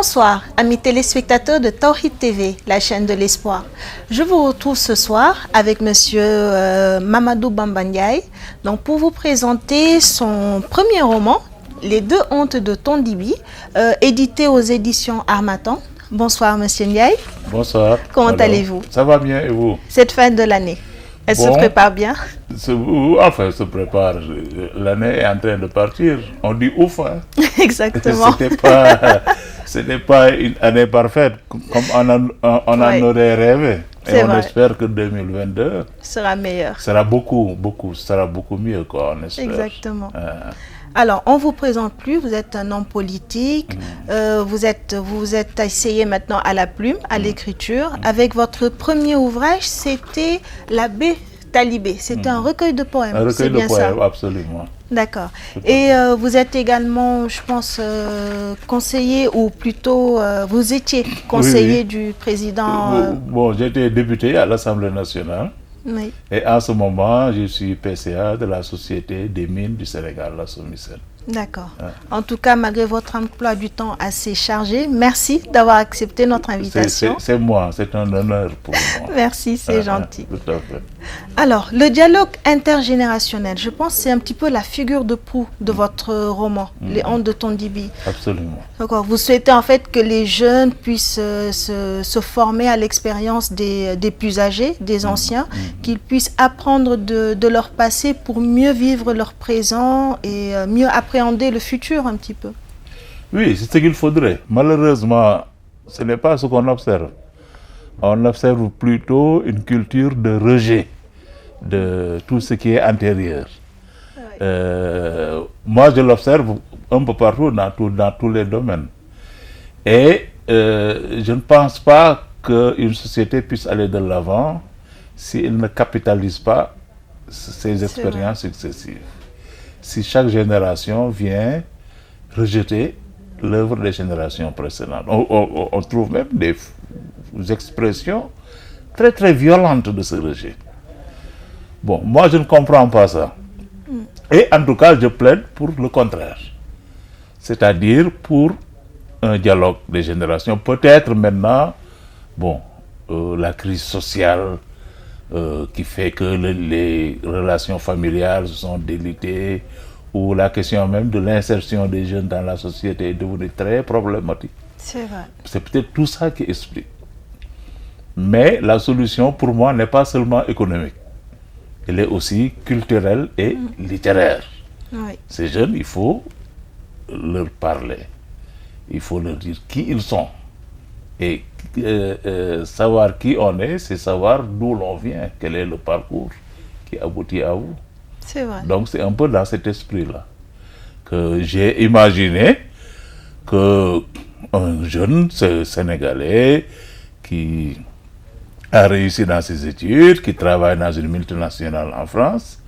Bonsoir, amis téléspectateurs de Tawhid TV, la chaîne de l'espoir. Je vous retrouve ce soir avec monsieur Mamadou Bamba Ndiaye, donc pour vous présenter son premier roman, Les deux hontes de Tondibi, édité aux éditions Harmattan. Bonsoir monsieur Ndiaye. Bonsoir. Comment allez-vous? Ça va bien et vous? Cette fin de l'année, elle se prépare bien? Enfin, se prépare. L'année est en train de partir. On dit ouf. Hein? Exactement. Ce n'est pas une année parfaite comme on en aurait rêvé. Et on espère que 2022 sera meilleur. Sera beaucoup mieux, quoi, on espère. Exactement. Alors, on ne vous présente plus, vous êtes un homme politique, vous êtes essayé maintenant à la plume, à l'écriture. Avec votre premier ouvrage, c'était L'abbé Talibé. C'était un recueil de poèmes. Un recueil de poèmes, absolument. D'accord. Et vous êtes également, je pense, conseiller, ou plutôt, vous étiez conseiller du président... Bon, j'étais député à l'Assemblée nationale. Oui. Et en ce moment, je suis PCA de la Société des mines du Sénégal, la SOMISEN. D'accord. En tout cas, malgré votre emploi du temps assez chargé, merci d'avoir accepté notre invitation. C'est moi, c'est un honneur pour moi. Merci, c'est gentil. Tout à fait. Alors, le dialogue intergénérationnel, je pense que c'est un petit peu la figure de proue de votre roman, Les hontes de Tondibi. Absolument. D'accord. Vous souhaitez en fait que les jeunes puissent se former à l'expérience des plus âgés, des anciens, qu'ils puissent apprendre de leur passé pour mieux vivre leur présent et mieux appréhender le futur un petit peu. Oui, c'est ce qu'il faudrait. Malheureusement, ce n'est pas ce qu'on observe. On observe plutôt une culture de rejet de tout ce qui est antérieur. Oui. Moi, je l'observe un peu partout, dans tous les domaines. Et je ne pense pas qu'une société puisse aller de l'avant si elle ne capitalise pas ses expériences successives. Si chaque génération vient rejeter l'œuvre des générations précédentes. On trouve même des expressions très très violentes de ce rejet. Bon, moi je ne comprends pas ça. Et en tout cas, je plaide pour le contraire. C'est-à-dire pour un dialogue des générations. Peut-être maintenant, bon, la crise sociale qui fait que les relations familiales sont délitées, ou la question même de l'insertion des jeunes dans la société est devenue très problématique. C'est vrai. C'est peut-être tout ça qui explique. Mais la solution, pour moi, n'est pas seulement économique. Elle est aussi culturelle et littéraire. Oui. Ces jeunes, il faut leur parler. Il faut leur dire qui ils sont. Et savoir qui on est, c'est savoir d'où l'on vient, quel est le parcours qui aboutit à vous. C'est vrai. Donc c'est un peu dans cet esprit-là que j'ai imaginé qu'un jeune Sénégalais qui a réussi dans ses études, qui travaille dans une multinationale en France,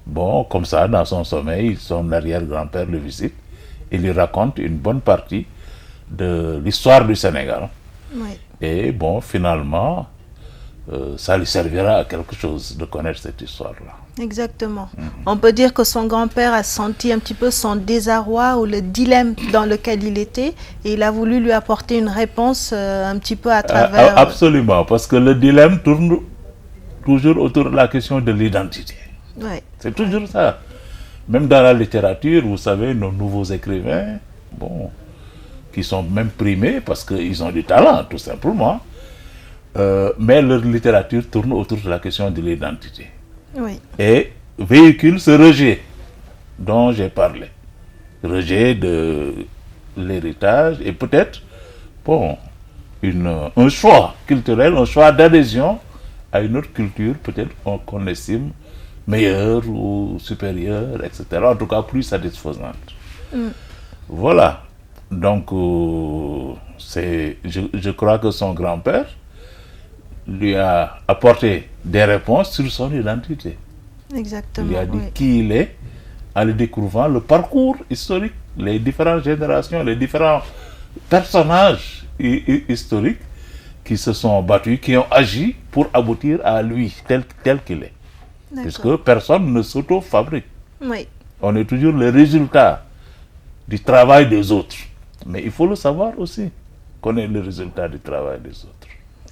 bon, comme ça, dans son sommeil, son arrière-grand-père le visite et lui raconte une bonne partie de l'histoire du Sénégal. Oui. Et bon, finalement, ça lui servira à quelque chose de connaître cette histoire-là. Exactement. On peut dire que son grand-père a senti un petit peu son désarroi ou le dilemme dans lequel il était, et il a voulu lui apporter une réponse un petit peu à travers... Absolument, parce que le dilemme tourne toujours autour de la question de l'identité. Oui. C'est toujours ça. Même dans la littérature, vous savez, nos nouveaux écrivains, bon, qui sont même primés parce qu'ils ont du talent, tout simplement. Mais leur littérature tourne autour de la question de l'identité. Oui. Et véhicule ce rejet dont j'ai parlé. Rejet de l'héritage et peut-être, bon, un choix culturel, un choix d'adhésion à une autre culture, peut-être qu'on estime meilleure ou supérieure, etc. En tout cas, plus satisfaisante. Voilà. Donc, je crois que son grand-père lui a apporté des réponses sur son identité. Exactement. Il lui a dit qui il est, en lui découvrant le parcours historique, les différentes générations, les différents personnages historiques qui se sont battus, qui ont agi pour aboutir à lui, tel qu'il est. Puisque personne ne s'auto-fabrique. Oui. On est toujours le résultat du travail des autres. Mais il faut le savoir aussi. connaît le résultat du travail des autres.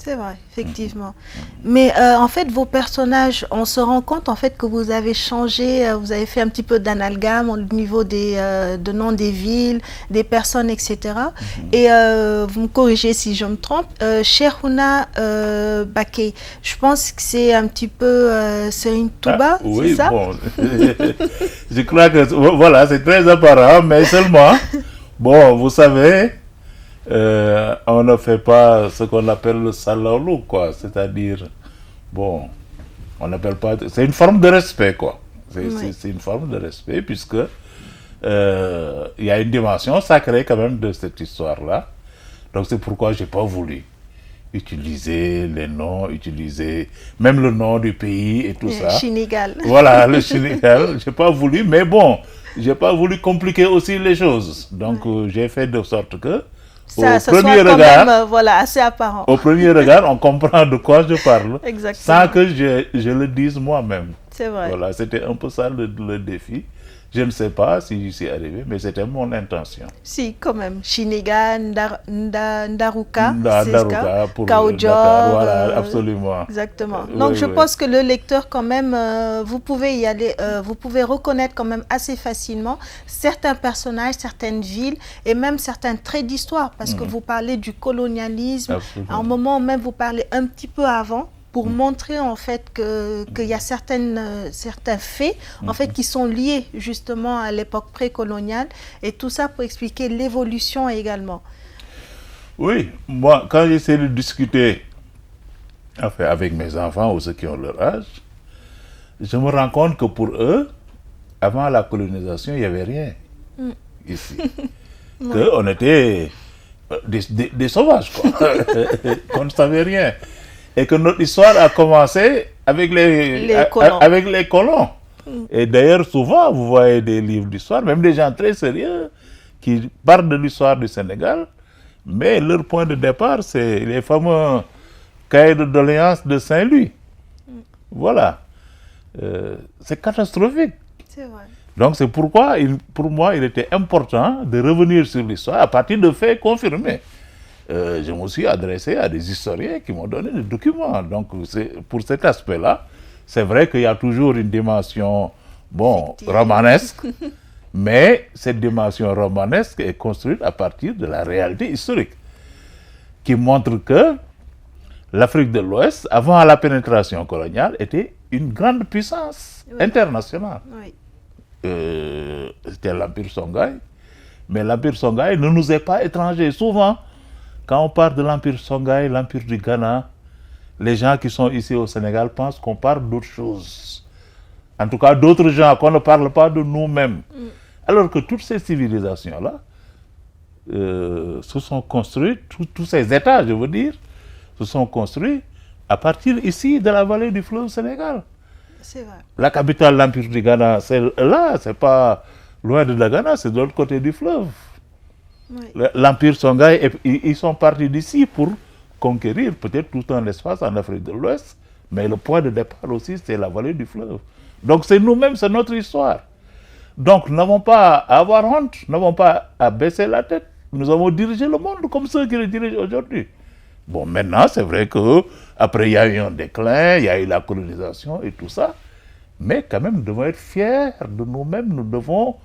C'est vrai, effectivement. Mais en fait, vos personnages, on se rend compte en fait que vous avez changé, vous avez fait un petit peu d'amalgame au niveau de noms des villes, des personnes, etc. Et vous me corrigez si je me trompe, Cheikhouna Baké, je pense que c'est un petit peu Serigne Touba, oui, c'est ça? Bon, je crois que voilà, c'est très apparent, mais seulement, bon, vous savez, on ne fait pas ce qu'on appelle le salalou, quoi. C'est-à-dire, bon, on n'appelle pas. C'est une forme de respect, quoi. C'est une forme de respect, puisque il y a une dimension sacrée, quand même, de cette histoire-là. Donc, c'est pourquoi j'ai pas voulu utiliser les noms, utiliser même le nom du pays et tout ça. Sénégal. Voilà, le Sénégal. J'ai pas voulu, mais bon, j'ai pas voulu compliquer aussi les choses. Donc, j'ai fait de sorte que ça soit quand même, voilà, assez apparent. Au premier regard, on comprend de quoi je parle, Exactement. sans que je le dise moi-même. C'est vrai. Voilà, c'était un peu ça le défi. Je ne sais pas si j'y suis arrivé, mais c'était mon intention. Si, quand même. Chiniga, Ndaruka, Ndaruka pour Kaojor, Dakar, voilà, absolument. Exactement. Donc, je pense que le lecteur, quand même, vous pouvez y aller, vous pouvez reconnaître quand même assez facilement certains personnages, certaines villes et même certains traits d'histoire, parce que vous parlez du colonialisme. Absolument. À un moment même, vous parlez un petit peu avant, pour montrer en fait qu'il y a certains faits en fait qui sont liés justement à l'époque précoloniale, et tout ça pour expliquer l'évolution également. Oui, moi quand j'essaie de discuter enfin, avec mes enfants ou ceux qui ont leur âge, je me rends compte que pour eux, avant la colonisation, il n'y avait rien ici. Qu'on était des sauvages, quoi. Qu'on ne savait rien. Et que notre histoire a commencé avec les colons. Et d'ailleurs, souvent, vous voyez des livres d'histoire, même des gens très sérieux, qui parlent de l'histoire du Sénégal, mais leur point de départ, c'est les fameux cahiers de doléances de Saint-Louis. Voilà. C'est catastrophique. C'est vrai. Donc c'est pourquoi, pour moi, il était important de revenir sur l'histoire à partir de faits confirmés. Je me suis adressé à des historiens qui m'ont donné des documents. Donc, pour cet aspect-là, c'est vrai qu'il y a toujours une dimension, bon, romanesque, mais cette dimension romanesque est construite à partir de la réalité historique, qui montre que l'Afrique de l'Ouest, avant la pénétration coloniale, était une grande puissance internationale. Oui. C'était l'Empire Songhai, mais l'Empire Songhai ne nous est pas étranger. Souvent, quand on parle de l'Empire Songhai, l'Empire du Ghana, les gens qui sont ici au Sénégal pensent qu'on parle d'autre chose. En tout cas, d'autres gens, qu'on ne parle pas de nous-mêmes. Alors que toutes ces civilisations-là se sont construites, tous ces États, je veux dire, se sont construits à partir ici de la vallée du fleuve Sénégal. C'est vrai. La capitale de l'Empire du Ghana, c'est là, c'est pas loin de la Ghana, c'est de l'autre côté du fleuve. Oui. L'Empire Songhai, ils sont partis d'ici pour conquérir peut-être tout un espace en Afrique de l'Ouest, mais le point de départ aussi, c'est la vallée du fleuve. Donc c'est nous-mêmes, c'est notre histoire. Donc nous n'avons pas à avoir honte, nous n'avons pas à baisser la tête. Nous avons dirigé le monde comme ceux qui le dirigent aujourd'hui. Bon, maintenant, c'est vrai qu'après, il y a eu un déclin, il y a eu la colonisation et tout ça, mais quand même, nous devons être fiers de nous-mêmes, nous devons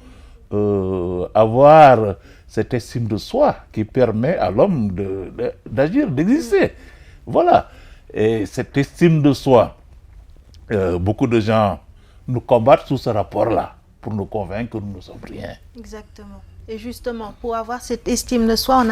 avoir cette estime de soi qui permet à l'homme d'agir, d'exister. Voilà. Et cette estime de soi, beaucoup de gens nous combattent sous ce rapport-là pour nous convaincre que nous ne sommes rien. Exactement. Et justement, pour avoir cette estime de soi,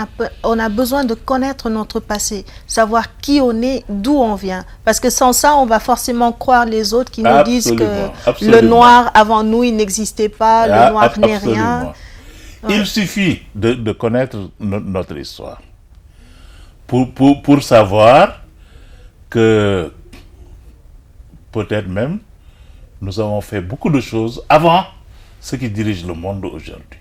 on a besoin de connaître notre passé, savoir qui on est, d'où on vient. Parce que sans ça, on va forcément croire les autres qui nous disent que le noir, avant nous, il n'existait pas, le noir n'est rien. Ouais. Il suffit de connaître notre histoire pour savoir que peut-être même nous avons fait beaucoup de choses avant ceux qui dirigent le monde aujourd'hui.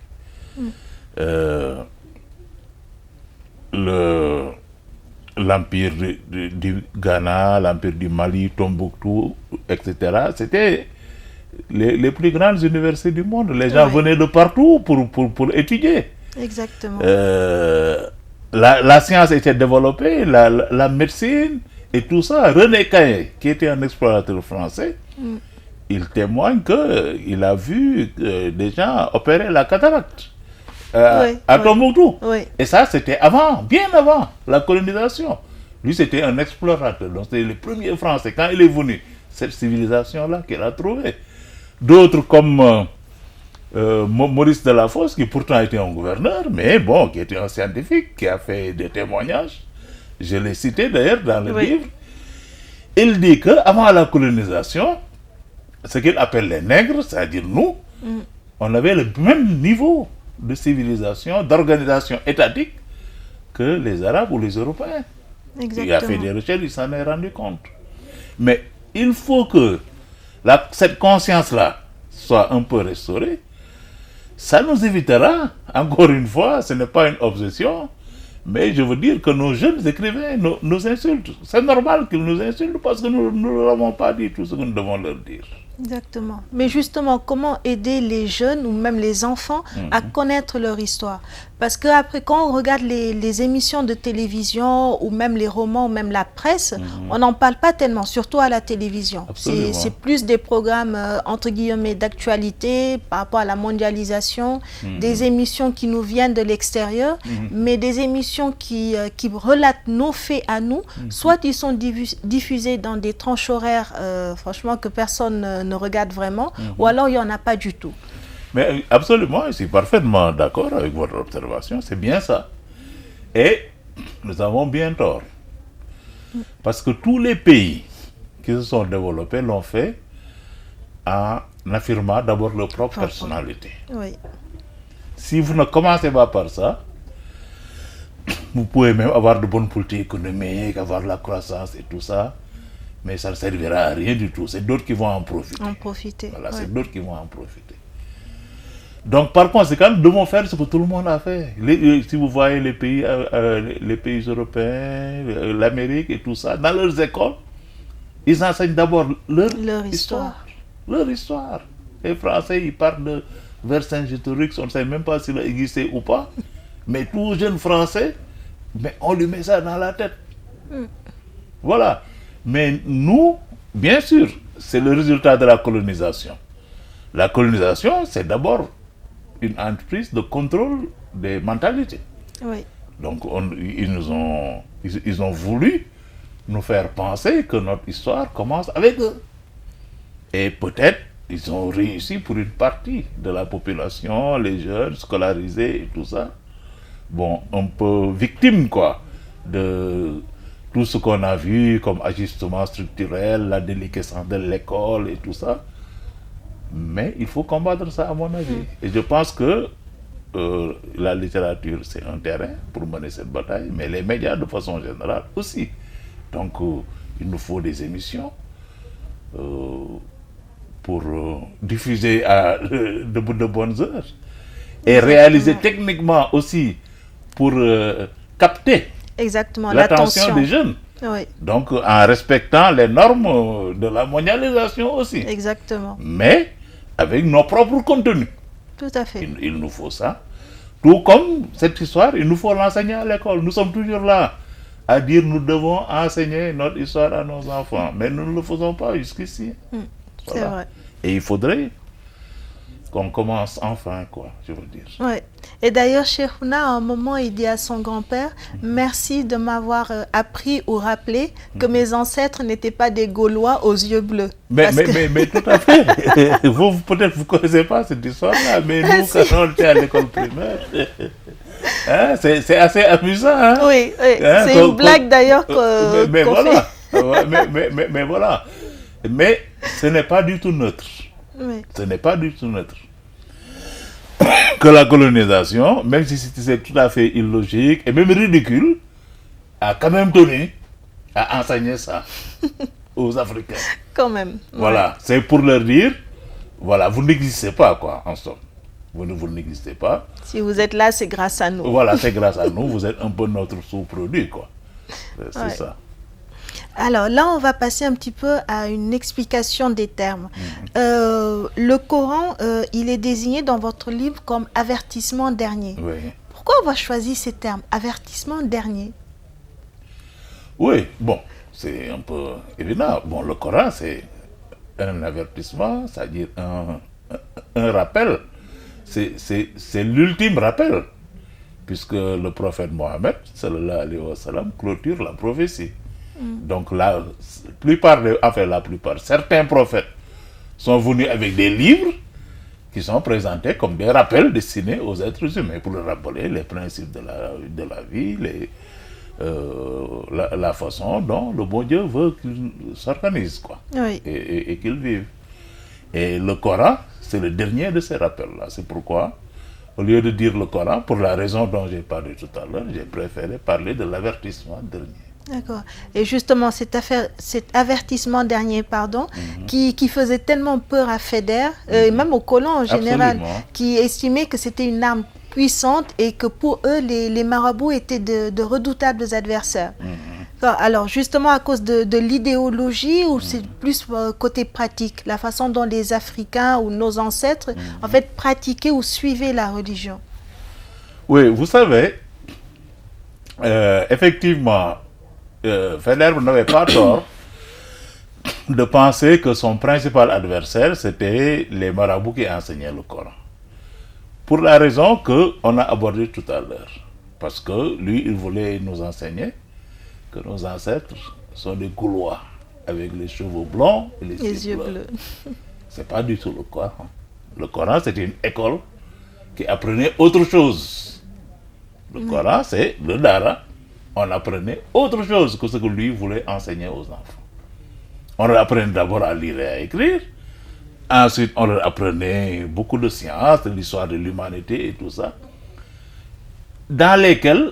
L'empire du Ghana, l'empire du Mali, Tombouctou, etc. C'était les plus grandes universités du monde. Les gens venaient de partout pour étudier. Exactement. la science était développée, la médecine et tout ça. René Caillé, qui était un explorateur français, il témoigne qu'il a vu des gens opérer la cataracte à Tombouctou. Oui. Et ça, c'était avant, bien avant la colonisation. Lui, c'était un explorateur. Donc, c'était le premier Français. Quand il est venu, cette civilisation-là qu'il a trouvée. D'autres comme Maurice Delafosse, qui pourtant était un gouverneur, mais bon, qui était un scientifique, qui a fait des témoignages. Je l'ai cité d'ailleurs dans le livre. Il dit qu'avant la colonisation, ce qu'il appelle les nègres, c'est-à-dire nous, on avait le même niveau de civilisation, d'organisation étatique que les Arabes ou les Européens. Exactement. Il a fait des recherches, il s'en est rendu compte. Mais il faut que cette conscience-là soit un peu restaurée. Ça nous évitera, encore une fois, ce n'est pas une obsession, mais je veux dire que nos jeunes écrivains nous insultent. C'est normal qu'ils nous insultent parce que nous ne leur avons pas dit tout ce que nous devons leur dire. Exactement. Mais justement, comment aider les jeunes ou même les enfants à connaître leur histoire? Parce qu'après, quand on regarde les émissions de télévision ou même les romans ou même la presse, on n'en parle pas tellement, surtout à la télévision. C'est plus des programmes, entre guillemets, d'actualité par rapport à la mondialisation, des émissions qui nous viennent de l'extérieur, mais des émissions qui relatent nos faits à nous, soit ils sont diffusés dans des tranches horaires, franchement, que personne ne regarde vraiment, ou alors il n'y en a pas du tout. Mais absolument, je suis parfaitement d'accord avec votre observation, c'est bien ça. Et nous avons bien tort. Parce que tous les pays qui se sont développés l'ont fait en affirmant d'abord leur propre personnalité. Oui. Si vous ne commencez pas par ça, vous pouvez même avoir de bonnes politiques économiques, avoir de la croissance et tout ça, mais ça ne servira à rien du tout. C'est d'autres qui vont en profiter. Voilà, c'est d'autres qui vont en profiter. Donc, par conséquent, nous devons faire ce que tout le monde a fait. Si vous voyez les pays européens, l'Amérique et tout ça, dans leurs écoles, ils enseignent d'abord leur histoire. Leur histoire. Les Français, ils parlent de Vercingétorix, on ne sait même pas s'il a existé ou pas. Mais tout jeune Français, mais on lui met ça dans la tête. Voilà. Mais nous, bien sûr, c'est le résultat de la colonisation. La colonisation, c'est d'abord une entreprise de contrôle des mentalités. Oui. Donc, ils ont voulu nous faire penser que notre histoire commence avec eux. Et peut-être, ils ont réussi pour une partie de la population, les jeunes scolarisés et tout ça. Bon, un peu victime, quoi, de tout ce qu'on a vu comme ajustement structurel, la déliquescence de l'école et tout ça. Mais il faut combattre ça, à mon avis. Et je pense que la littérature, c'est un terrain pour mener cette bataille, mais les médias, de façon générale, aussi. Donc, il nous faut des émissions pour diffuser à de bonnes heures. Et réaliser techniquement aussi pour capter l'attention des jeunes. Oui. Donc, en respectant les normes de la mondialisation aussi. Exactement. Mais avec nos propres contenus. Tout à fait. Il nous faut ça. Tout comme cette histoire, il nous faut l'enseigner à l'école. Nous sommes toujours là à dire nous devons enseigner notre histoire à nos enfants. Mais nous ne le faisons pas jusqu'ici. C'est vrai. Et il faudrait qu'on commence enfin, quoi, je veux dire. Oui. Et d'ailleurs, Cheikhouna, à un moment, il dit à son grand-père, merci de m'avoir appris ou rappelé que mes ancêtres n'étaient pas des Gaulois aux yeux bleus. Mais tout à fait. Vous, peut-être, vous ne connaissez pas cette histoire-là, mais nous, quand on était à l'école primaire, hein, c'est assez amusant. Hein? Oui, oui. Hein, c'est une blague d'ailleurs qu'on voilà. mais voilà. Mais ce n'est pas du tout neutre. Oui. Ce n'est pas du tout neutre. Que la colonisation, même si c'est tout à fait illogique et même ridicule, a quand même tenu à enseigner ça aux Africains. Quand même. Voilà, ouais. C'est pour leur dire, voilà, vous n'existez pas, quoi, en somme. Vous n'existez pas. Si vous êtes là, c'est grâce à nous. Voilà, c'est grâce à nous, vous êtes un peu notre sous-produit, quoi. C'est ça. Alors là, on va passer un petit peu à une explication des termes. Le Coran, il est désigné dans votre livre comme avertissement dernier. Oui. Pourquoi avoir choisi ces termes, avertissement dernier? Oui, bon, c'est un peu évident. Bon, le Coran, c'est un avertissement, c'est-à-dire un rappel. C'est l'ultime rappel, puisque le prophète Mohammed, sallallahu alayhi wa sallam, clôture la prophétie. Donc la plupart, certains prophètes sont venus avec des livres qui sont présentés comme des rappels destinés aux êtres humains pour leur rappeler les principes de la vie, la façon dont le bon Dieu veut qu'ils s'organisent, quoi, Oui. et qu'ils vivent. Et le Coran, c'est le dernier de ces rappels-là. C'est pourquoi, au lieu de dire le Coran, pour la raison dont j'ai parlé tout à l'heure, j'ai préféré parler de l'avertissement dernier. D'accord. Et justement, cet avertissement dernier, qui faisait tellement peur à Feder, et même aux colons en général, Absolument. qui estimaient que c'était une arme puissante et que pour eux, les marabouts étaient de redoutables adversaires. Alors, justement, à cause de l'idéologie, ou c'est plus côté pratique, la façon dont les Africains ou nos ancêtres, en fait, pratiquaient ou suivaient la religion. Oui, vous savez, effectivement, Feder n'avait pas tort de penser que son principal adversaire, c'était les marabouts qui enseignaient le Coran. Pour la raison qu'on a abordée tout à l'heure. Parce que lui, il voulait nous enseigner que nos ancêtres sont des Gaulois, avec les cheveux blonds et les yeux bleus. C'est pas du tout le Coran. Le Coran, c'était une école qui apprenait autre chose. Le Coran, c'est le Dara. On apprenait autre chose que ce que lui voulait enseigner aux enfants. On leur apprenait d'abord à lire et à écrire. Ensuite, on leur apprenait beaucoup de sciences, de l'histoire de l'humanité et tout ça, dans lesquelles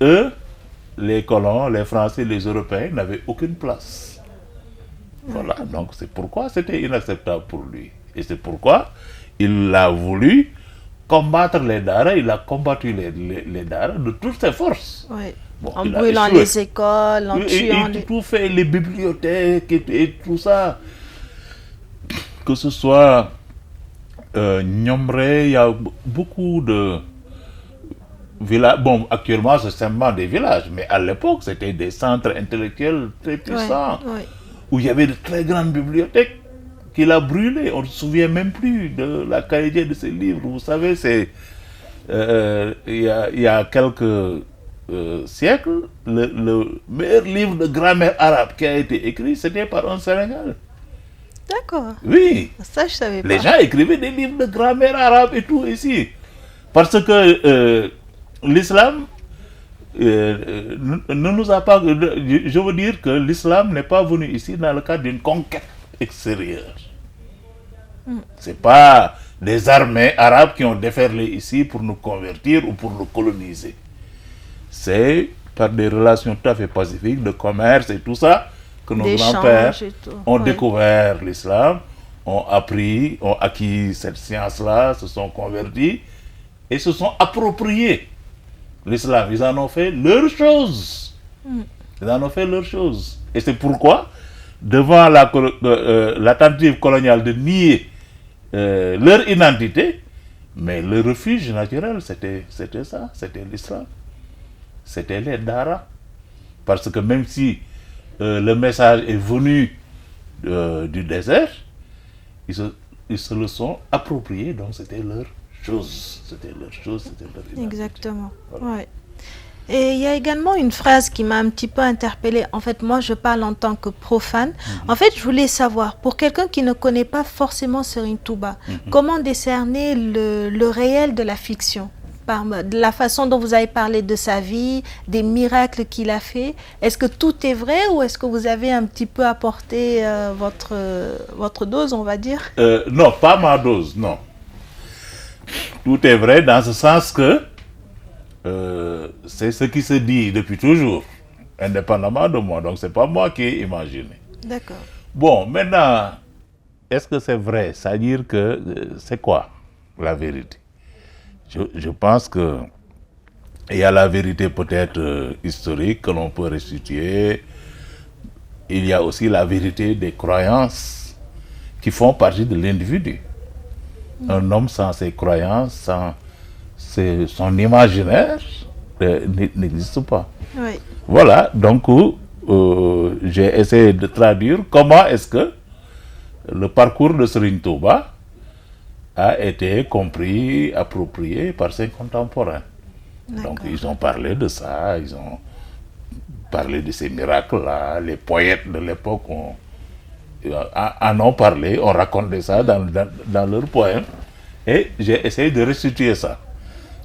eux, les colons, les Français, les Européens, n'avaient aucune place. Voilà, donc c'est pourquoi c'était inacceptable pour lui. Et c'est pourquoi il a voulu combattre les Dara, il a combattu les Dara de toutes ses forces. Oui. Bon, En brûlant les écoles, en tuant les... tout fait, les bibliothèques et tout ça. Que ce soit Nyomre, il y a beaucoup de villages. Bon, actuellement, c'est simplement des villages, mais à l'époque, c'était des centres intellectuels très puissants, où il y avait de très grandes bibliothèques qu'il a brûlées. On ne se souvient même plus de la qualité de ces livres. Vous savez, c'est il y a quelques siècles, le meilleur livre de grammaire arabe qui a été écrit, c'était par un Sénégalais. D'accord. Oui. Ça, je savais pas. Les gens écrivaient des livres de grammaire arabe et tout ici. Parce que l'islam ne nous a pas... Je veux dire que l'islam n'est pas venu ici dans le cadre d'une conquête extérieure. Ce n'est pas des armées arabes qui ont déferlé ici pour nous convertir ou pour nous coloniser. C'est par des relations tout à fait pacifiques, de commerce et tout ça, que nos grands-pères ont découvert l'islam, ont acquis cette science-là, se sont convertis et se sont appropriés l'islam. Ils en ont fait leur chose. Ils en ont fait leur chose. Et c'est pourquoi, devant la tentative coloniale de nier leur identité, mais le refuge naturel, c'était ça, c'était l'islam. C'était les Dara. Parce que même si le message est venu du désert, ils se le sont appropriés, donc c'était leur chose. C'était leur chose, c'était leur identité. Exactement. Voilà. Ouais. Et il y a également une phrase qui m'a un petit peu interpellée. En fait, moi, je parle en tant que profane. En fait, je voulais savoir, pour quelqu'un qui ne connaît pas forcément Serigne Touba, comment décerner le réel de la fiction? De la façon dont vous avez parlé de sa vie, des miracles qu'il a fait. Est-ce que tout est vrai ou est-ce que vous avez un petit peu apporté votre dose, on va dire? Non, pas ma dose, non. Tout est vrai dans ce sens que c'est ce qui se dit depuis toujours, indépendamment de moi. Donc, c'est pas moi qui ai imaginé. D'accord. Bon, maintenant, est-ce que c'est vrai? C'est-à-dire que c'est quoi la vérité? Je pense que il y a la vérité peut-être historique que l'on peut restituer. Il y a aussi la vérité des croyances qui font partie de l'individu. Un homme sans ses croyances, son imaginaire n'existe pas. Oui. Voilà, donc j'ai essayé de traduire comment est-ce que le parcours de Serigne Touba a été compris, approprié par ses contemporains. Donc ils ont parlé de ça, ils ont parlé de ces miracles-là, les poètes de l'époque en ont parlé, ont raconté ça dans leurs poèmes, et j'ai essayé de restituer ça.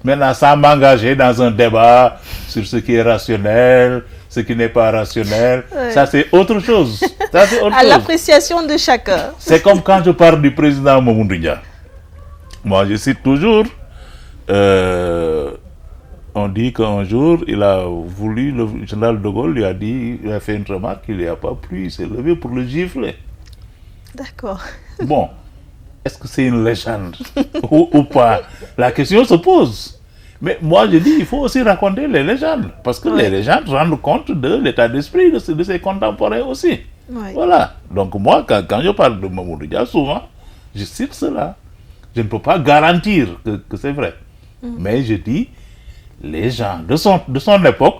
Maintenant, sans m'engager dans un débat sur ce qui est rationnel, ce qui n'est pas rationnel, ça c'est autre chose. Ça, c'est autre À chose. l'appréciation de chacun. C'est comme quand je parle du président Mamoudou Dia. Moi, je cite toujours, on dit qu'un jour, il a voulu, le général de Gaulle lui a dit, il a fait une remarque, il n'y a pas plu, il s'est levé pour le gifler. D'accord. Bon, est-ce que c'est une légende ou pas? La question se pose. Mais moi, je dis, il faut aussi raconter les légendes, parce que les légendes rendent compte de l'état d'esprit de ses contemporains aussi. Oui. Voilà. Donc moi, quand je parle de Mamoudou Dia, souvent, je cite cela. Je ne peux pas garantir que c'est vrai. Mais je dis, les gens de son époque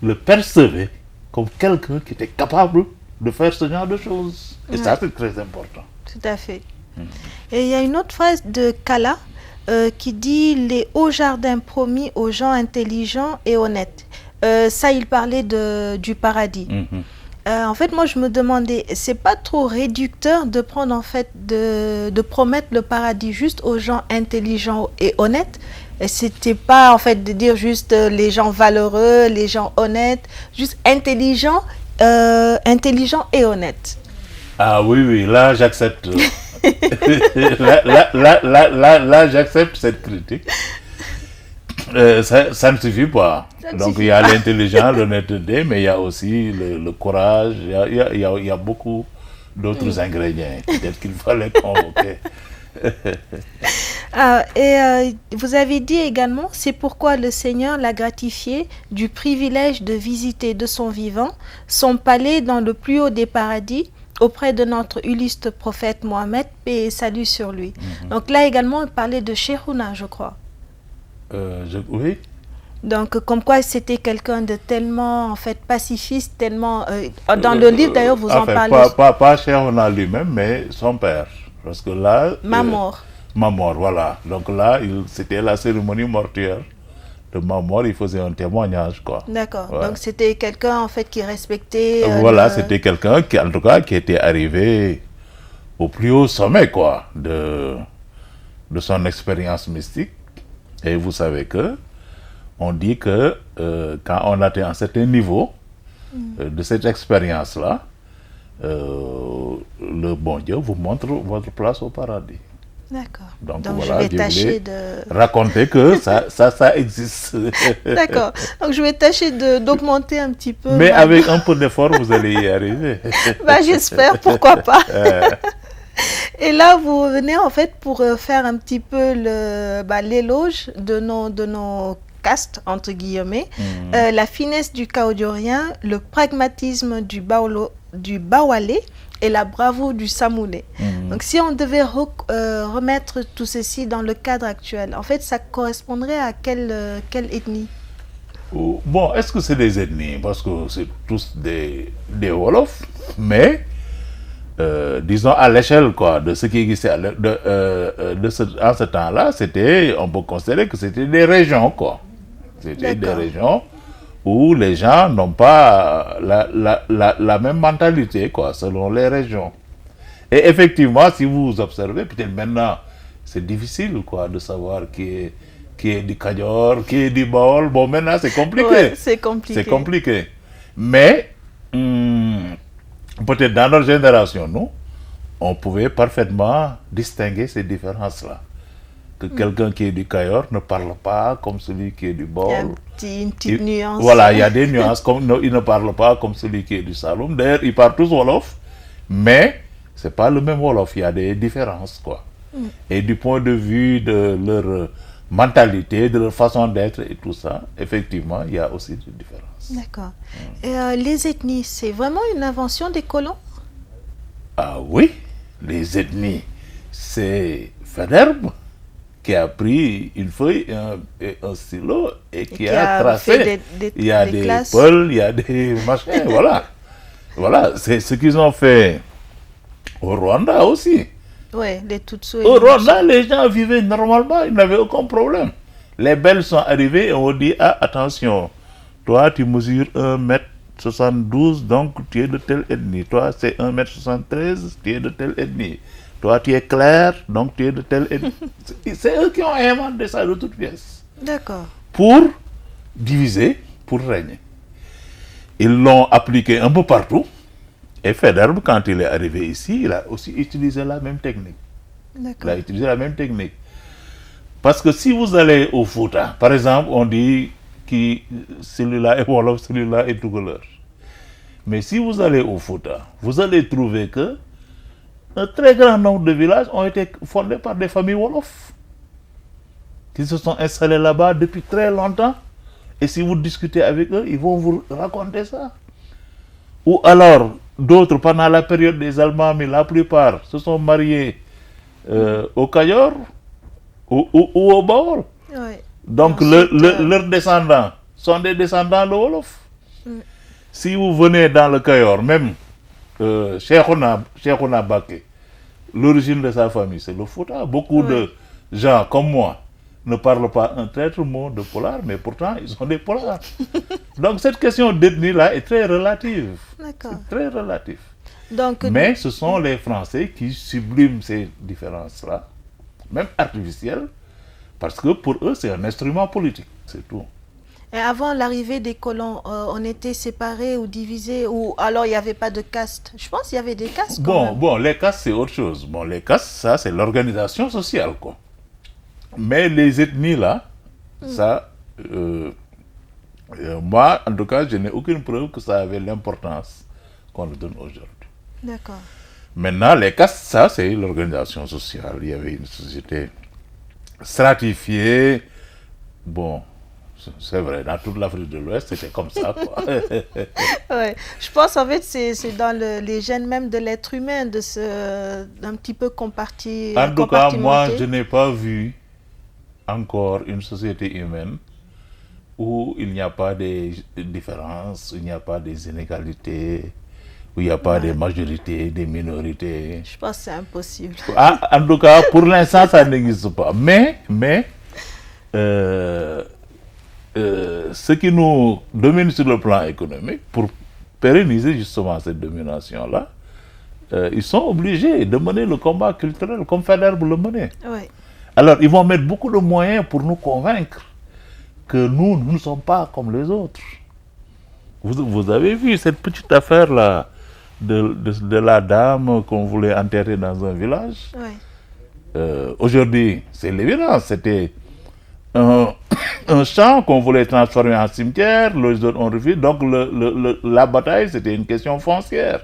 le percevaient comme quelqu'un qui était capable de faire ce genre de choses. Et ça, c'est très important. Tout à fait. Et il y a une autre phrase de Kala qui dit « Les hauts jardins promis aux gens intelligents et honnêtes ». Ça, il parlait du paradis. En fait, moi, je me demandais, c'est pas trop réducteur de prendre, en fait, de promettre le paradis juste aux gens intelligents et honnêtes? Et c'était pas, en fait, de dire juste les gens valeureux, les gens honnêtes, juste intelligents et honnêtes. Ah oui, là, j'accepte. là, j'accepte cette critique. Ça ne suffit pas. Donc il y a l'intelligence, l'honnêteté, mais il y a aussi le courage, il y a beaucoup d'autres ingrédients. Peut-être qu'il fallait convoquer. Vous avez dit également, c'est pourquoi le Seigneur l'a gratifié du privilège de visiter de son vivant son palais dans le plus haut des paradis, auprès de notre illustre prophète Mohammed, paix et salut sur lui. Donc là également, on parlait de Cheikhouna, je crois. Oui. Donc, comme quoi c'était quelqu'un de tellement, en fait, pacifiste, tellement... dans le livre, d'ailleurs, vous en parlez. Pas Cheikhouna lui-même, mais son père. Parce que là... Mamor, voilà. Donc là, c'était la cérémonie mortuaire de Mamor, il faisait un témoignage, quoi. D'accord. Ouais. Donc, c'était quelqu'un, en fait, qui respectait... voilà, c'était quelqu'un qui, en tout cas, qui était arrivé au plus haut sommet, quoi, de son expérience mystique. Et vous savez que on dit que quand on atteint un certain niveau de cette expérience-là, le bon Dieu vous montre votre place au paradis. D'accord. Donc je voilà, vais tâcher de raconter que ça existe. D'accord. Donc je vais tâcher d'augmenter un petit peu. Mais avec un peu d'effort, vous allez y arriver. J'espère, pourquoi pas. Et là, vous revenez en fait pour faire un petit peu l'éloge de nos castes, entre guillemets, la finesse du Kaodorien, le pragmatisme du Bawalé et la bravoure du Samoulé. Donc, si on devait remettre tout ceci dans le cadre actuel, en fait, ça correspondrait à quelle ethnie? Bon, est-ce que c'est des ethnies? Parce que c'est tous des Wolofs, mais... disons à l'échelle quoi de ce qui existait en ce temps-là, on peut considérer que c'était des régions quoi. C'était des régions où les gens n'ont pas la même mentalité quoi, selon les régions. Et effectivement, si vous observez, peut-être maintenant, c'est difficile quoi de savoir qui est du Kayor, qui est du Baol. Bon, maintenant c'est compliqué. Ouais, c'est compliqué. C'est compliqué. Mais peut-être dans notre génération, nous, on pouvait parfaitement distinguer ces différences-là. Que quelqu'un qui est du Kayor ne parle pas comme celui qui est du Baol. Il y a une petite nuance. Voilà, il y a des nuances. Il ne parle pas comme celui qui est du Saloum. D'ailleurs, ils parlent tous Wolof, mais ce n'est pas le même Wolof. Il y a des différences, quoi. Et du point de vue de leur mentalité, de leur façon d'être et tout ça, effectivement, il y a aussi des différences. D'accord. Les ethnies, c'est vraiment une invention des colons? Ah oui, les ethnies, c'est Faidherbe qui a pris une feuille et un stylo et qui a a tracé. fait Il y a des des classes. pôles, il y a des machins, voilà. Voilà, c'est ce qu'ils ont fait au Rwanda aussi. Ouais, les Tutsis. Au Rwanda, les gens vivaient normalement, ils n'avaient aucun problème. Les Belges sont arrivés et on dit, ah, attention, toi, tu mesures 1m72, donc tu es de telle ethnie. Toi, c'est 1m73, tu es de telle ethnie. Toi, tu es clair, donc tu es de telle ethnie. C'est eux qui ont inventé ça de toutes pièces. D'accord. Pour diviser, pour régner. Ils l'ont appliqué un peu partout. Et Faidherbe, quand il est arrivé ici, il a aussi utilisé la même technique. Il D'accord. a utilisé la même technique. Parce que si vous allez au Fouta, par exemple, on dit que celui-là est Wolof, celui-là est Tougaleur. Mais si vous allez au Fouta, vous allez trouver que un très grand nombre de villages ont été fondés par des familles Wolof, qui se sont installés là-bas depuis très longtemps. Et si vous discutez avec eux, ils vont vous raconter ça. Ou alors, d'autres, pendant la période des Allemands, mais la plupart se sont mariés au Cayor ou au Baol. Ouais. Donc, Ensuite, leurs descendants sont des descendants de Wolof. Si vous venez dans le Cayor, même Cheikhouna Baké, l'origine de sa famille, c'est le Fouta. Beaucoup de gens comme moi ne parlent pas un traître mot de Polar, mais pourtant, ils sont des Polars. Donc, cette question d'ethnie-là est très relative. D'accord. C'est très relatif. Donc, Mais ce sont les Français qui subliment ces différences-là, même artificielles, parce que pour eux, c'est un instrument politique, c'est tout. et avant l'arrivée des colons, on était séparés ou divisés, ou alors il n'y avait pas de caste. Je pense qu'il y avait des castes quand même. Bon, les castes, c'est autre chose. Bon, les castes, ça, c'est l'organisation sociale, quoi. Mais les ethnies, là, ça, moi, en tout cas, je n'ai aucune preuve que ça avait l'importance qu'on le donne aujourd'hui. D'accord. Maintenant, les castes, ça, c'est l'organisation sociale. Il y avait une société stratifiée. Bon, c'est vrai, dans toute l'Afrique de l'Ouest, c'était comme ça, quoi. Ouais. Je pense en fait c'est dans les gènes même de l'être humain de d'un petit peu En tout cas, compartimenter. moi, je n'ai pas vu encore une société humaine où il n'y a pas de différences, où il n'y a pas des inégalités, où il n'y a pas de majorités, des minorités. Je pense que c'est impossible. Ah, en tout cas, pour l'instant, ça n'existe pas. Mais ce qui nous domine sur le plan économique, pour pérenniser justement cette domination-là, ils sont obligés de mener le combat culturel comme Faidherbe le menait. Ouais. Alors, ils vont mettre beaucoup de moyens pour nous convaincre que nous ne sommes pas comme les autres. Vous avez vu cette petite affaire-là de la dame qu'on voulait enterrer dans un village. Ouais. Aujourd'hui, c'est l'évidence. C'était un champ qu'on voulait transformer en cimetière. Les autres ont refusé. Donc, la bataille, c'était une question foncière.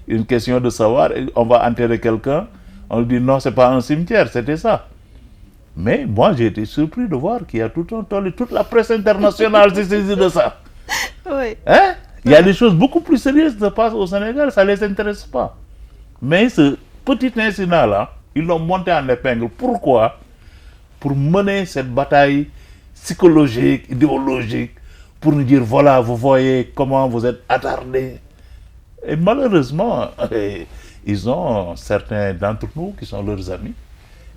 Une question de savoir, on va enterrer quelqu'un. On lui dit non, c'est pas un cimetière, c'était ça. Mais moi, j'ai été surpris de voir qu'il y a tout un tollé, toute la presse internationale s'est saisie de ça. Ouais. Hein? Il y a des choses beaucoup plus sérieuses qui se passent au Sénégal, ça ne les intéresse pas. Mais ce petit incident-là, ils l'ont monté en épingle. Pourquoi? Pour mener cette bataille psychologique, idéologique, pour nous dire, voilà, vous voyez comment vous êtes attardés. Et malheureusement, ils ont certains d'entre nous qui sont leurs amis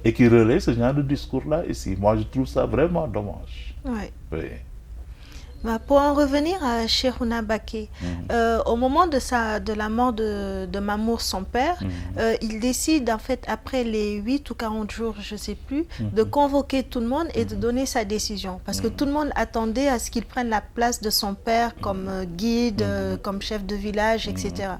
et qui relaient ce genre de discours-là ici. Moi, je trouve ça vraiment dommage. Ouais. Oui. Bah, pour en revenir à Cheikhouna Baké, au moment de la mort de Mamour, son père, il décide en fait après les 8 ou 40 jours, je ne sais plus, de convoquer tout le monde et de donner sa décision. Parce que tout le monde attendait à ce qu'il prenne la place de son père comme guide, comme chef de village, etc.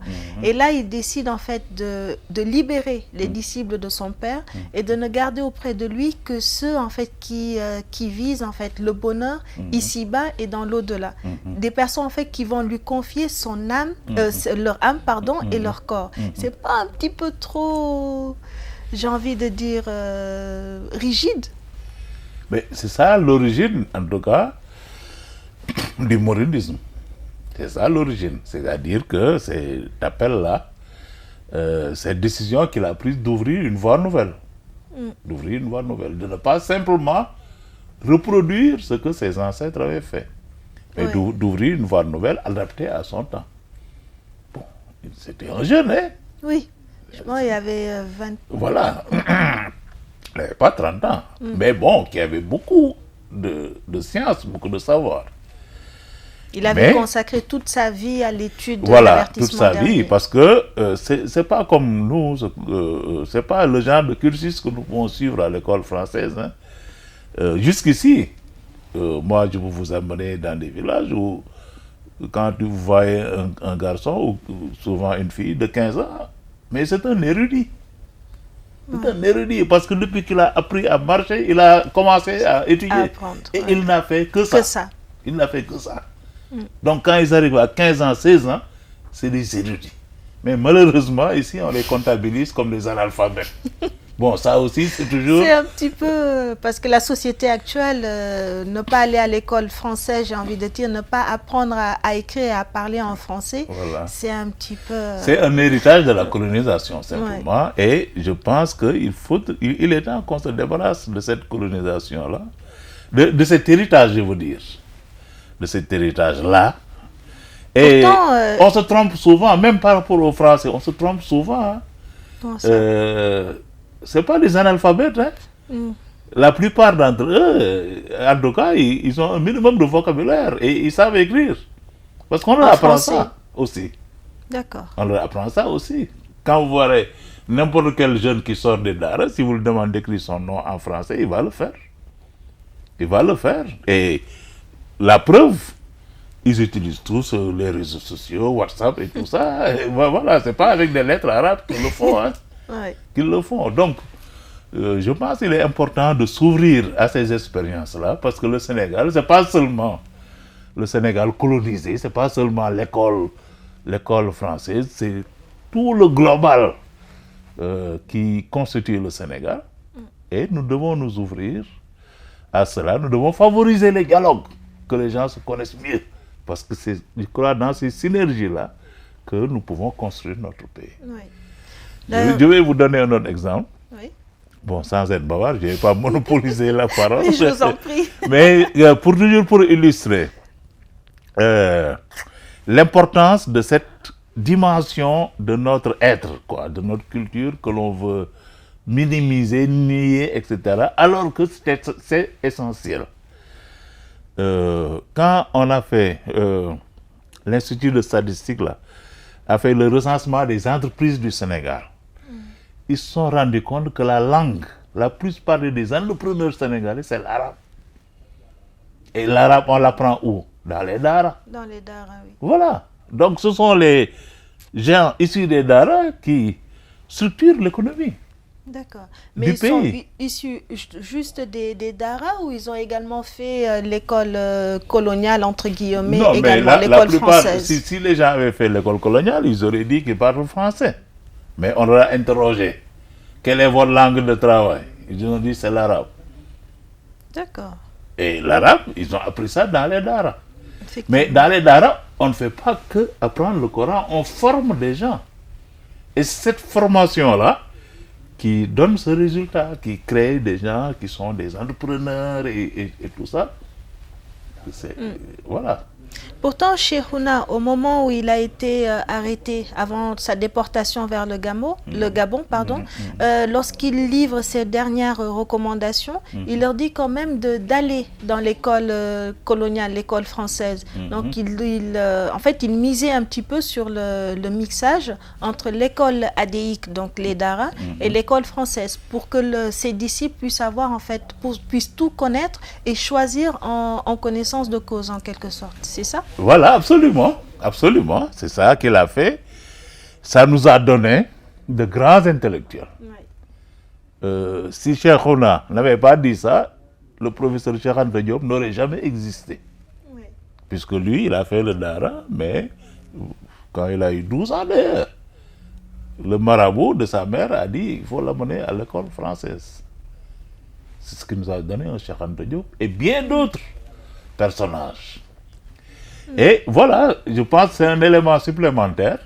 Et là, il décide en fait de libérer les disciples de son père et de ne garder auprès de lui que ceux en fait qui visent en fait le bonheur ici-bas et dans l'au-delà. Des personnes en fait qui vont lui confier son âme, leur âme pardon, et leur corps. C'est pas un petit peu trop, j'ai envie de dire, rigide? Mais c'est ça l'origine, en tout cas, du mouridisme. C'est ça l'origine. C'est-à-dire que cet appel-là, cette décision qu'il a prise d'ouvrir une voie nouvelle. d'ouvrir une voie nouvelle, de ne pas simplement reproduire ce que ses ancêtres avaient fait, mais d'ouvrir une voie nouvelle adaptée à son temps. Bon, c'était un jeune, hein? Oui, je pense qu'il avait 20... Voilà, il n'avait pas 30 ans, mais bon, qui avait beaucoup de science, beaucoup de savoir. Il avait consacré toute sa vie à l'étude de voilà, l'avertissement toute sa dernier. vie, parce que c'est pas comme nous, c'est pas le genre de cursus que nous pouvons suivre à l'école française. Hein. Jusqu'ici, moi, je peux vous amener dans des villages où, quand vous voyez un garçon, ou souvent une fille de 15 ans, mais c'est un érudit. C'est un érudit, parce que depuis qu'il a appris à marcher, il a commencé à étudier. Apprendre, et il n'a fait que ça. Il n'a fait que ça. Donc quand ils arrivent à 15 ans, 16 ans, c'est des érudits. Mais malheureusement, ici, on les comptabilise comme des analphabètes. Bon, ça aussi, c'est toujours... C'est un petit peu... Parce que la société actuelle, ne pas aller à l'école française, j'ai envie de dire, ne pas apprendre à écrire et à parler en français, voilà. C'est un petit peu... C'est un héritage de la colonisation, simplement. Ouais. Et je pense qu'il est temps qu'on se débarrasse de cette colonisation-là, de cet héritage, je veux dire. De cet héritage-là. Et pourtant, on se trompe souvent, même par rapport aux Français, on se trompe souvent. Hein. C'est pas des analphabètes. Hein. La plupart d'entre eux, en tout cas, ils ont un minimum de vocabulaire et ils savent écrire. Parce qu'on leur apprend ça aussi. D'accord. On leur apprend ça aussi. Quand vous voyez n'importe quel jeune qui sort des daara, si vous lui demandez d'écrire son nom en français, il va le faire. Il va le faire. Et la preuve, ils utilisent tous les réseaux sociaux, WhatsApp et tout ça. Et voilà, c'est pas avec des lettres arabes qu'ils le font. Hein, qu'ils le font. Donc, je pense qu'il est important de s'ouvrir à ces expériences-là, parce que le Sénégal, c'est pas seulement le Sénégal colonisé, c'est pas seulement l'école française, c'est tout le global qui constitue le Sénégal. Et nous devons nous ouvrir à cela. Nous devons favoriser les dialogues, que les gens se connaissent mieux. Parce que c'est, je crois, dans ces synergies-là que nous pouvons construire notre pays. Oui. Je vais vous donner un autre exemple. Oui. Bon, sans être bavard, je ne vais pas monopoliser la parole. Je vous en prie. Mais pour illustrer l'importance de cette dimension de notre être, quoi, de notre culture que l'on veut minimiser, nier, etc., alors que c'est essentiel. Quand on a fait, l'Institut de statistique là, a fait le recensement des entreprises du Sénégal, ils se sont rendus compte que la langue la plus parlée des entrepreneurs sénégalais, c'est l'arabe. Et l'arabe, on l'apprend où? Dans les daara. Dans les daara, oui. Voilà. Donc ce sont les gens issus des daara qui structurent l'économie. D'accord. Mais ils sont issus juste des daara, ou ils ont également fait l'école coloniale, entre guillemets, non, également l'école française? Si les gens avaient fait l'école coloniale, ils auraient dit qu'ils parlent français. Mais on leur a interrogé. Quelle est votre langue de travail? Ils ont dit c'est l'arabe. D'accord. Et l'arabe, ils ont appris ça dans les daara. Mais dans les daara, on ne fait pas que apprendre le Coran, on forme des gens. Et cette formation-là, qui donne ce résultat, qui crée des gens qui sont des entrepreneurs et tout ça. Voilà. Pourtant, Cheikhouna, au moment où il a été arrêté avant sa déportation vers le Gabon, lorsqu'il livre ses dernières recommandations, il leur dit quand même d'aller dans l'école coloniale, l'école française. Donc, en fait, il misait un petit peu sur le mixage entre l'école adéique, donc les daara, et l'école française, pour que ses disciples puissent avoir, en fait, puissent tout connaître et choisir en connaissance de cause, en quelque sorte. C'est ça? Voilà, absolument, absolument. C'est ça qu'il a fait. Ça nous a donné de grands intellectuels. Oui. Si Cheikhouna n'avait pas dit ça, le professeur Cheikh Anta Diop n'aurait jamais existé. Oui. Puisque lui, il a fait le daara, mais quand il a eu 12 ans d'ailleurs, le marabout de sa mère a dit il faut l'amener à l'école française. C'est ce qui nous a donné un Cheikh Anta Diop et bien d'autres personnages. Et voilà, je pense que c'est un élément supplémentaire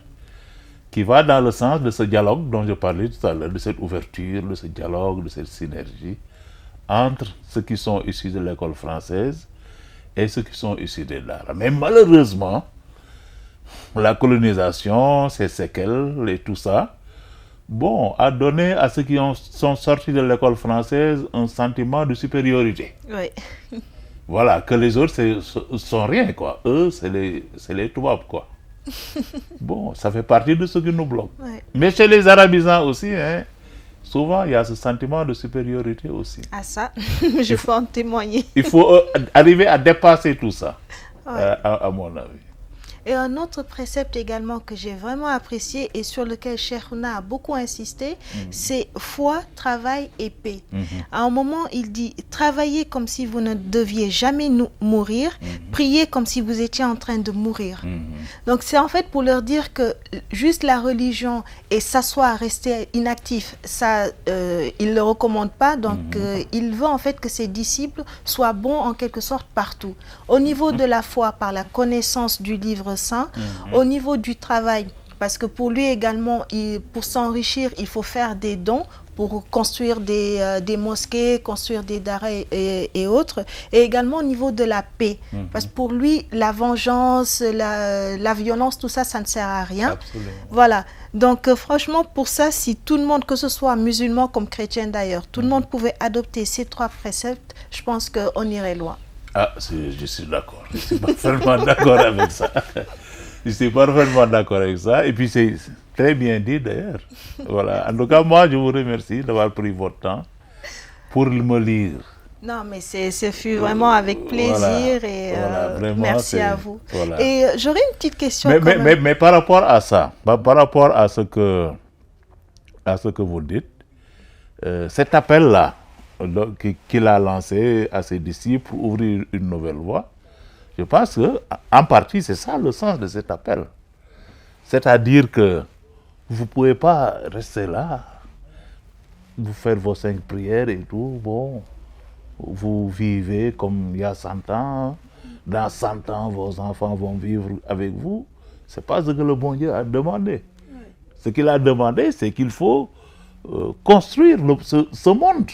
qui va dans le sens de ce dialogue dont je parlais tout à l'heure, de cette ouverture, de ce dialogue, de cette synergie entre ceux qui sont issus de l'école française et ceux qui sont issus des Daara. Mais malheureusement, la colonisation, ses séquelles et tout ça, bon, a donné à ceux qui sont sortis de l'école française un sentiment de supériorité. Oui. Voilà, que les autres sont rien, quoi. Eux, c'est les toubabs, quoi. Bon, ça fait partie de ce qui nous bloque. Ouais. Mais chez les arabisants aussi, hein, souvent, il y a ce sentiment de supériorité aussi. À ça, je peux en témoigner. Il faut arriver à dépasser tout ça, Ouais. à mon avis. Et un autre précepte également que j'ai vraiment apprécié et sur lequel Cheikhouna a beaucoup insisté, c'est foi, travail et paix. À un moment, il dit travaillez comme si vous ne deviez jamais mourir, priez comme si vous étiez en train de mourir. Donc c'est en fait pour leur dire que juste la religion et s'asseoir, rester inactif, ça, il ne le recommande pas. Donc il veut en fait que ses disciples soient bons en quelque sorte partout. Au niveau de la foi, par la connaissance du livre saint, au niveau du travail, parce que pour lui également, pour s'enrichir, il faut faire des dons pour construire des mosquées, construire des daara et autres, et également au niveau de la paix, parce que pour lui, la vengeance, la violence, tout ça, ça ne sert à rien. Absolument. Voilà, donc franchement, pour ça, si tout le monde, que ce soit musulman comme chrétien d'ailleurs, tout le monde pouvait adopter ces 3 préceptes, je pense qu'on irait loin. Ah, je suis d'accord. Je suis parfaitement d'accord avec ça. Je suis parfaitement d'accord avec ça. Et puis, c'est très bien dit d'ailleurs. Voilà. En tout cas, moi, je vous remercie d'avoir pris votre temps pour me lire. Non, mais ce fut vraiment avec plaisir. Voilà. Et Voilà, vraiment, merci à vous. Voilà. Et j'aurais une petite question. quand même. Mais par rapport à ça, par rapport à ce que vous dites, cet appel-là qu'il a lancé à ses disciples pour ouvrir une nouvelle voie, je pense qu'en partie, c'est ça le sens de cet appel. C'est-à-dire que vous ne pouvez pas rester là, vous faire vos 5 prières et tout, bon, vous vivez comme il y a 100 ans, dans 100 ans, vos enfants vont vivre avec vous. Ce n'est pas ce que le bon Dieu a demandé. Ce qu'il a demandé, c'est qu'il faut construire ce monde.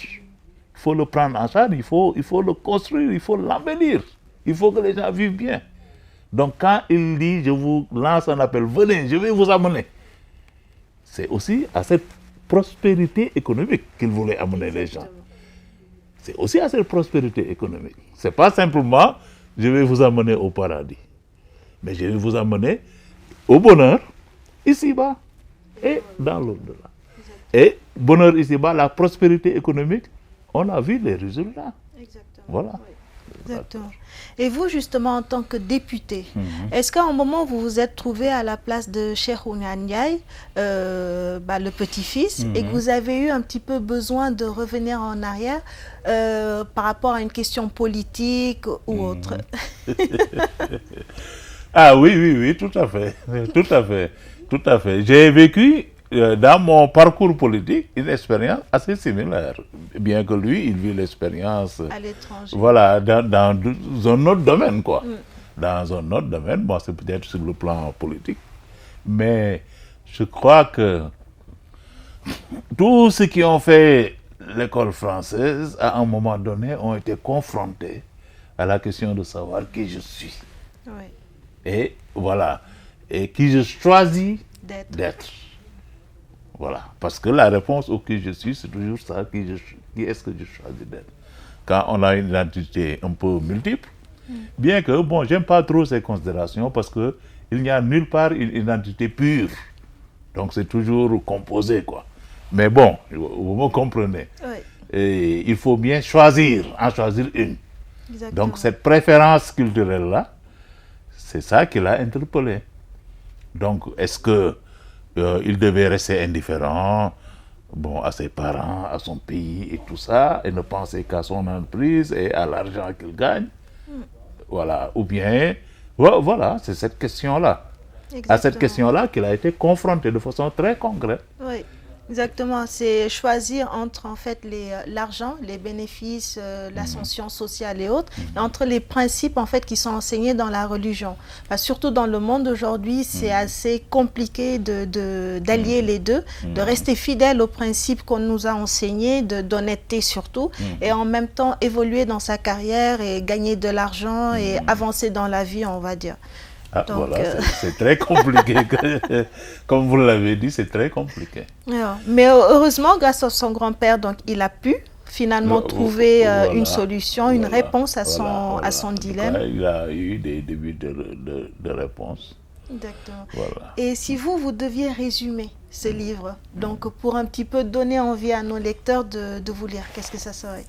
Il faut le prendre en charge, il faut le construire, il faut l'embellir. Il faut que les gens vivent bien. Donc quand il dit, je vous lance un appel, venez, je vais vous amener. C'est aussi à cette prospérité économique qu'il voulait amener les gens. C'est aussi à cette prospérité économique. Ce n'est pas simplement, je vais vous amener au paradis. Mais je vais vous amener au bonheur, ici-bas et dans l'au-delà. Et bonheur ici-bas, la prospérité économique, on a vu les résultats. Exactement. Voilà. Exactement. Et vous, justement, en tant que député, est-ce qu'à un moment, vous vous êtes trouvé à la place de Cheikhouna Ndiaye, le petit-fils, et que vous avez eu un petit peu besoin de revenir en arrière par rapport à une question politique ou autre? Ah oui, tout à fait. Tout à fait. J'ai vécu dans mon parcours politique une expérience assez similaire. Bien que lui, il vit l'expérience À l'étranger. voilà, dans un autre domaine, quoi. Dans un autre domaine, bon, c'est peut-être sur le plan politique. Mais je crois que tous ceux qui ont fait l'école française, à un moment donné, ont été confrontés à la question de savoir qui je suis. Oui. Et voilà. Et qui je choisis D'être. d'être. Voilà. Parce que la réponse au qui je suis, c'est toujours ça, qui est-ce que je choisis d'être. Quand on a une identité un peu multiple, bien que, bon, j'aime pas trop ces considérations parce que il n'y a nulle part une identité pure. Donc c'est toujours composé, quoi. Mais bon, vous me comprenez. Oui. Et il faut bien choisir, en choisir une. Exactement. Donc cette préférence culturelle-là, c'est ça qui l'a interpellé. Donc est-ce que il devait rester indifférent, bon, à ses parents, à son pays et tout ça, et ne penser qu'à son entreprise et à l'argent qu'il gagne? Voilà. Ou bien, voilà, c'est cette question-là. À cette Exactement. question-là qu'il a été confronté de façon très concrète. Oui. Exactement, c'est choisir entre en fait l'argent, les bénéfices, l'ascension sociale et autres, et entre les principes en fait qui sont enseignés dans la religion. Parce que surtout dans le monde d'aujourd'hui, c'est assez compliqué d'allier les deux, de rester fidèle aux principes qu'on nous a enseignés, d'honnêteté surtout, et en même temps évoluer dans sa carrière et gagner de l'argent et avancer dans la vie, on va dire. Ah, Donc, voilà, c'est très compliqué. Comme vous l'avez dit, c'est très compliqué. Mais heureusement, grâce à son grand-père, donc il a pu finalement trouver une solution, une réponse à son dilemme. Cas, il a eu des débuts de réponse. Exactement. Voilà. Et si vous deviez résumer ce livre, donc pour un petit peu donner envie à nos lecteurs de vous lire, qu'est-ce que ça serait?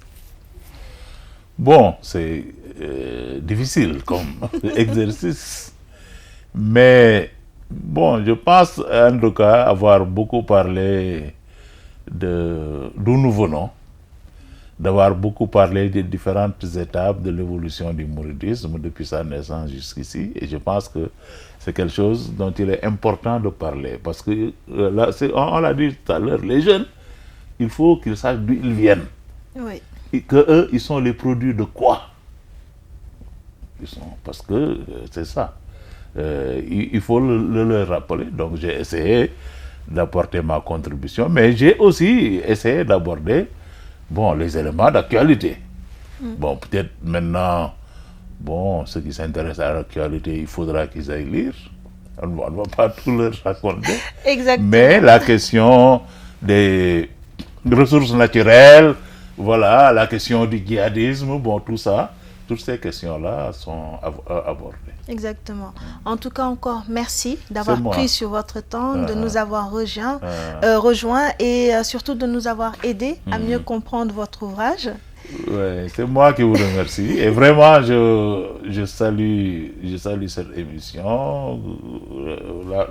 Bon, c'est difficile comme exercice. Mais bon, je pense en tout cas avoir beaucoup parlé d'où nous venons, d'avoir beaucoup parlé des différentes étapes de l'évolution du mouridisme depuis sa naissance jusqu'ici. Et je pense que c'est quelque chose dont il est important de parler. Parce que, là, on l'a dit tout à l'heure, les jeunes, il faut qu'ils sachent d'où ils viennent. Oui. Et qu'eux, ils sont les produits de quoi? Parce que c'est ça. Il faut le rappeler. Donc j'ai essayé d'apporter ma contribution, mais j'ai aussi essayé d'aborder les éléments d'actualité. Bon, peut-être maintenant, ceux qui s'intéressent à l'actualité, il faudra qu'ils aillent lire. On ne va pas tout leur raconter. Exactement. Mais la question des ressources naturelles, voilà, la question du djihadisme, tout ça, toutes ces questions-là sont abordées. Exactement. En tout cas, encore merci d'avoir pris sur votre temps, de nous avoir rejoints et surtout de nous avoir aidés à mieux comprendre votre ouvrage. Ouais, c'est moi qui vous remercie. Et vraiment, je salue cette émission,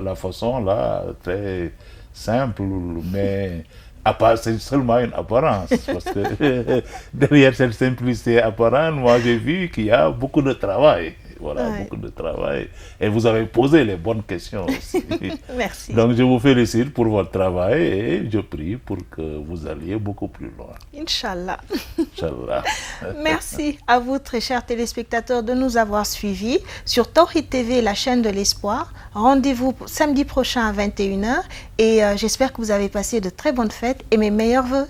la façon là, très simple, mais c'est seulement une apparence. Parce que derrière cette simplicité apparente, moi j'ai vu qu'il y a beaucoup de travail. Voilà, beaucoup de travail. Et vous avez posé les bonnes questions aussi. Merci. Donc je vous félicite pour votre travail et je prie pour que vous alliez beaucoup plus loin. Inch'Allah. Inch'Allah. Merci à vous, très chers téléspectateurs, de nous avoir suivis sur Tawhid TV, la chaîne de l'espoir. Rendez-vous samedi prochain à 21h et j'espère que vous avez passé de très bonnes fêtes et mes meilleurs vœux.